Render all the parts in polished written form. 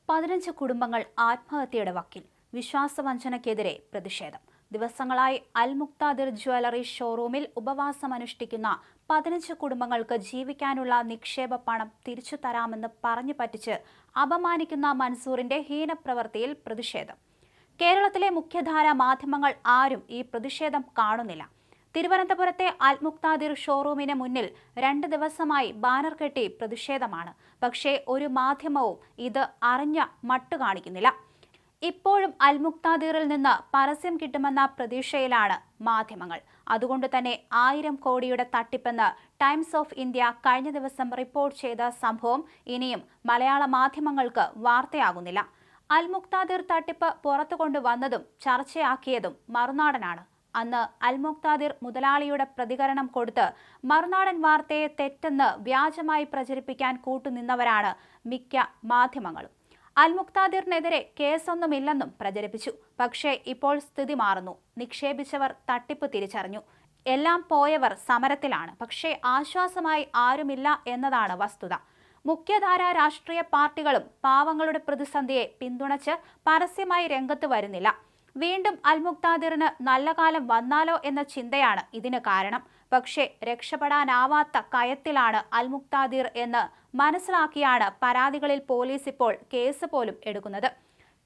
15 കുടുംബങ്ങൾ ആത്മഹത്യയുടെ വക്കിൽ. വിശ്വാസവഞ്ചനയ്ക്കെതിരെ പ്രതിഷേധം. ദിവസങ്ങളായി അൽ മുക്താദിർ ജ്വല്ലറി ഷോറൂമിൽ ഉപവാസമനുഷ്ഠിക്കുന്ന 15 കുടുംബങ്ങൾക്ക് ജീവിക്കാനുള്ള നിക്ഷേപ പണം തിരിച്ചു തരാമെന്ന് പറഞ്ഞു പറ്റിച്ച് അപമാനിക്കുന്ന മൻസൂറിന്റെ ഹീനപ്രവൃത്തിയിൽ പ്രതിഷേധം. കേരളത്തിലെ മുഖ്യധാരാ മാധ്യമങ്ങൾ ആരും ഈ പ്രതിഷേധം കാണുന്നില്ല. തിരുവനന്തപുരത്തെ അൽ മുക്താദിർ ഷോറൂമിന് മുന്നിൽ 2 ദിവസമായി ബാനർ കെട്ടി പ്രതിഷേധമാണ്. പക്ഷേ ഒരു മാധ്യമവും ഇത് അറിഞ്ഞ മട്ടു കാണിക്കുന്നില്ല. ഇപ്പോഴും അൽ മുക്താദിറിൽ നിന്ന് പരസ്യം കിട്ടുമെന്ന പ്രതീക്ഷയിലാണ് മാധ്യമങ്ങൾ. അതുകൊണ്ട് തന്നെ 1000 കോടിയുടെ തട്ടിപ്പെന്ന് ടൈംസ് ഓഫ് ഇന്ത്യ കഴിഞ്ഞ ദിവസം റിപ്പോർട്ട് ചെയ്ത സംഭവം ഇനിയും മലയാള മാധ്യമങ്ങൾക്ക് വാർത്തയാകുന്നില്ല. അൽ മുക്താദിർ തട്ടിപ്പ് പുറത്തു കൊണ്ടുവന്നതും ചർച്ചയാക്കിയതും മറുനാടനാണ്. അന്ന് അൽ മുക്താദിർ മുതലാളിയുടെ പ്രതികരണം കൊടുത്ത് മറുനാടൻ വാർത്തയെ തെറ്റെന്ന് വ്യാജമായി പ്രചരിപ്പിക്കാൻ കൂട്ടുനിന്നവരാണ് മിക്ക മാധ്യമങ്ങളും. അൽ മുക്താദിറിനെതിരെ കേസൊന്നുമില്ലെന്നും പ്രചരിപ്പിച്ചു. പക്ഷേ ഇപ്പോൾ സ്ഥിതി മാറുന്നു. നിക്ഷേപിച്ചവർ തട്ടിപ്പ് തിരിച്ചറിഞ്ഞു. എല്ലാം പോയവർ സമരത്തിലാണ്. പക്ഷേ ആശ്വാസമായി ആരുമില്ല എന്നതാണ് വസ്തുത. മുഖ്യധാരാ രാഷ്ട്രീയ പാർട്ടികളും പാവങ്ങളുടെ പ്രതിസന്ധിയെ പിന്തുണച്ച് പരസ്യമായി രംഗത്ത് വരുന്നില്ല. വീണ്ടും അൽ മുക്താദിറിന് നല്ല കാലം വന്നാലോ എന്ന ചിന്തയാണ് ഇതിന് കാരണം. പക്ഷേ രക്ഷപ്പെടാനാവാത്ത കയത്തിലാണ് അൽ മുക്താദിർ എന്ന് മനസ്സിലാക്കിയാണ് പരാതികളിൽ പോലീസ് ഇപ്പോൾ കേസ് പോലും എടുക്കുന്നത്.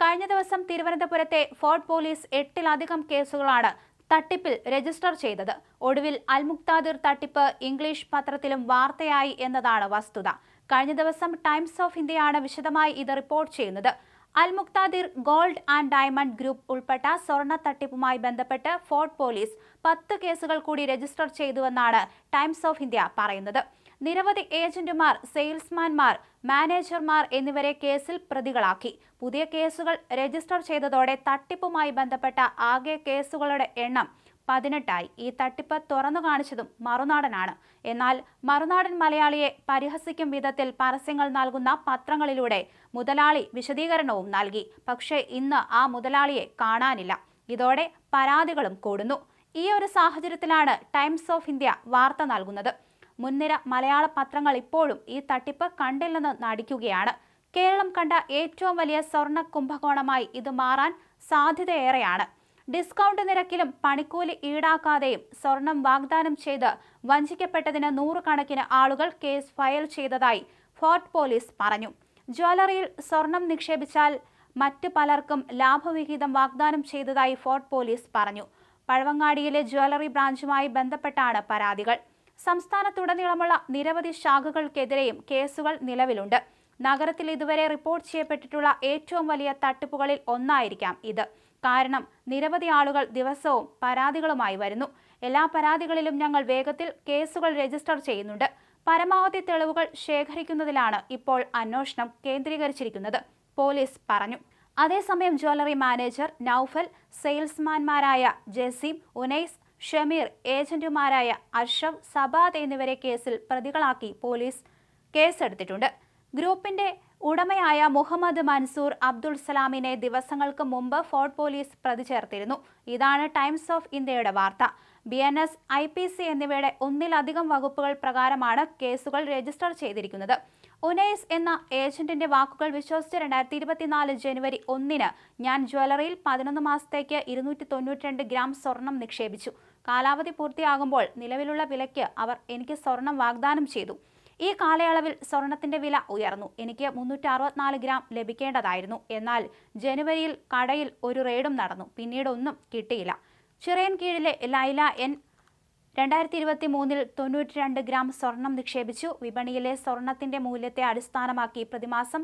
കഴിഞ്ഞ ദിവസം തിരുവനന്തപുരത്തെ ഫോർട്ട് പോലീസ് 8-ലധികം കേസുകളാണ് തട്ടിപ്പിൽ രജിസ്റ്റർ ചെയ്തത്. ഒടുവിൽ അൽ മുക്താദിർ തട്ടിപ്പ് ഇംഗ്ലീഷ് പത്രത്തിലും വാർത്തയായി എന്നതാണ് വസ്തുത. കഴിഞ്ഞ ദിവസം ടൈംസ് ഓഫ് ഇന്ത്യയാണ് വിശദമായി ഇത് റിപ്പോർട്ട് ചെയ്യുന്നത്. അൽ Muqtadir gold and diamond group ഉൾപ്പെട്ട സ്വർണ്ണ തട്ടിപ്പുമായി ബന്ധപ്പെട്ട് ഫോർട്ട് പോലീസ് 10 കേസുകൾ കൂടി രജിസ്റ്റർ ചെയ്തുവെന്നാണ് ടൈംസ് ഓഫ് ഇന്ത്യ പറയുന്നത്. നിരവധി ഏജന്റുമാർ, സെയിൽസ്മാൻമാർ, മാനേജർമാർ എന്നിവരെ കേസിൽ പ്രതികളാക്കി. പുതിയ കേസുകൾ രജിസ്റ്റർ ചെയ്തതോടെ തട്ടിപ്പുമായി ബന്ധപ്പെട്ട ആകെ കേസുകളുടെ എണ്ണം 18ആയി. ഈ തട്ടിപ്പ് തുറന്നു കാണിച്ചതും മറുനാടനാണ്. എന്നാൽ മറുനാടൻ മലയാളിയെ പരിഹസിക്കും വിധത്തിൽ പരസ്യങ്ങൾ നൽകുന്ന പത്രങ്ങളിലൂടെ മുതലാളി വിശദീകരണവും നൽകി. പക്ഷേ ഇന്ന് ആ മുതലാളിയെ കാണാനില്ല. ഇതോടെ പരാതികളും കൂടുന്നു. ഈ ഒരു സാഹചര്യത്തിലാണ് ടൈംസ് ഓഫ് ഇന്ത്യ വാർത്ത നൽകുന്നത്. മുൻനിര മലയാള പത്രങ്ങൾ ഇപ്പോഴും ഈ തട്ടിപ്പ് കണ്ടില്ലെന്ന് നടിക്കുകയാണ്. കേരളം കണ്ട ഏറ്റവും വലിയ സ്വർണ്ണ കുംഭകോണമായി ഇത് മാറാൻ സാധ്യതയേറെയാണ്. ഡിസ്കൗണ്ട് നിരക്കിലും പണിക്കൂലി ഈടാക്കാതെയും സ്വർണം വാഗ്ദാനം ചെയ്ത് വഞ്ചിക്കപ്പെട്ടതിന് 100 കണക്കിന് ആളുകൾ കേസ് ഫയൽ ചെയ്തതായി ഫോർട്ട് പോലീസ് പറഞ്ഞു. ജ്വല്ലറിയിൽ സ്വർണം നിക്ഷേപിച്ചാൽ മറ്റു പലർക്കും ലാഭവിഹിതം വാഗ്ദാനം ചെയ്തതായി ഫോർട്ട് പോലീസ് പറഞ്ഞു. പഴവങ്ങാടിയിലെ ജ്വല്ലറി ബ്രാഞ്ചുമായി ബന്ധപ്പെട്ടാണ് പരാതികൾ. സംസ്ഥാനത്തുടനീളമുള്ള നിരവധി ശാഖകൾക്കെതിരെയും കേസുകൾ നിലവിലുണ്ട്. നഗരത്തിൽ ഇതുവരെ റിപ്പോർട്ട് ചെയ്യപ്പെട്ടിട്ടുള്ള ഏറ്റവും വലിയ തട്ടിപ്പുകളിൽ ഒന്നായിരിക്കാം ഇത്. കാരണം നിരവധി ആളുകൾ ദിവസവും പരാതികളുമായി വരുന്നു. എല്ലാ പരാതികളിലും ഞങ്ങൾ വേഗത്തിൽ കേസുകൾ രജിസ്റ്റർ ചെയ്യുന്നുണ്ട്. പരമാവധി തെളിവുകൾ ശേഖരിക്കുന്നതിലാണ് ഇപ്പോൾ അന്വേഷണം കേന്ദ്രീകരിച്ചിരിക്കുന്നത്, പോലീസ് പറഞ്ഞു. അതേസമയം ജ്വല്ലറി മാനേജർ നൌഫൽ, സെയിൽസ്മാൻമാരായ ജസീം, ഉനൈസ്, ഷമീർ, ഏജന്റുമാരായ അഷ്റഫ്, സബാദ് എന്നിവരെ കേസിൽ പ്രതികളാക്കി പോലീസ് കേസെടുത്തിട്ടുണ്ട്. ഗ്രൂപ്പിന്റെ ഉടമയായ മുഹമ്മദ് മൻസൂർ അബ്ദുൾ സലാമിനെ ദിവസങ്ങൾക്ക് മുമ്പ് ഫോർട്ട് പോലീസ് പ്രതി ചേർത്തിരുന്നു. ഇതാണ് ടൈംസ് ഓഫ് ഇന്ത്യയുടെ വാർത്ത. BNS, IPC എന്നിവയുടെ 1-ലധികം വകുപ്പുകൾ പ്രകാരമാണ് കേസുകൾ രജിസ്റ്റർ ചെയ്തിരിക്കുന്നത്. ഉനൈസ് എന്ന ഏജന്റിന്റെ വാക്കുകൾ വിശ്വസിച്ച് 2024 ജനുവരി 1-ന് ഞാൻ ജ്വല്ലറിയിൽ 11 മാസത്തേക്ക് 292 ഗ്രാം സ്വർണം നിക്ഷേപിച്ചു. കാലാവധി പൂർത്തിയാകുമ്പോൾ നിലവിലുള്ള വിലയ്ക്ക് അവർ എനിക്ക് സ്വർണം വാഗ്ദാനം ചെയ്തു. ഈ കാലയളവിൽ സ്വർണത്തിന്റെ വില ഉയർന്നു. എനിക്ക് 364 ഗ്രാം ലഭിക്കേണ്ടതായിരുന്നു. എന്നാൽ ജനുവരിയിൽ കടയിൽ ഒരു റെയ്ഡും നടന്നു. പിന്നീട് ഒന്നും കിട്ടിയില്ല. ചിറയൻകീഴിലെ ലൈല N 2023-ൽ 92 ഗ്രാം സ്വർണം നിക്ഷേപിച്ചു. വിപണിയിലെ സ്വർണത്തിന്റെ മൂല്യത്തെ അടിസ്ഥാനമാക്കി പ്രതിമാസം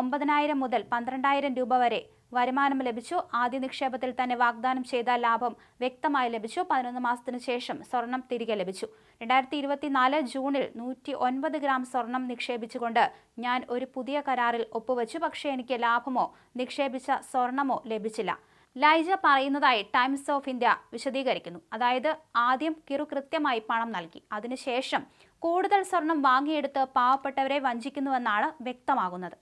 9,000 മുതൽ 12,000 രൂപ വരെ വരുമാനം ലഭിച്ചു. ആദ്യ നിക്ഷേപത്തിൽ തന്നെ വാഗ്ദാനം ചെയ്ത ലാഭം വ്യക്തമായി ലഭിച്ചു. 11 മാസത്തിനു ശേഷം സ്വർണം തിരികെ ലഭിച്ചു. 2024 ജൂണിൽ 109 ഗ്രാം സ്വർണം നിക്ഷേപിച്ചുകൊണ്ട് ഞാൻ ഒരു പുതിയ കരാറിൽ ഒപ്പുവെച്ചു. പക്ഷേ എനിക്ക് ലാഭമോ നിക്ഷേപിച്ച സ്വർണമോ ലഭിച്ചില്ല. ലൈജ പറയുന്നതായി ടൈംസ് ഓഫ് ഇന്ത്യ വിശദീകരിക്കുന്നു. അതായത് ആദ്യം കൃത്യമായി പണം നൽകി. അതിനുശേഷം കൂടുതൽ സ്വർണം വാങ്ങിയെടുത്ത് പാവപ്പെട്ടവരെ വഞ്ചിക്കുന്നുവെന്നാണ് വ്യക്തമാകുന്നത്.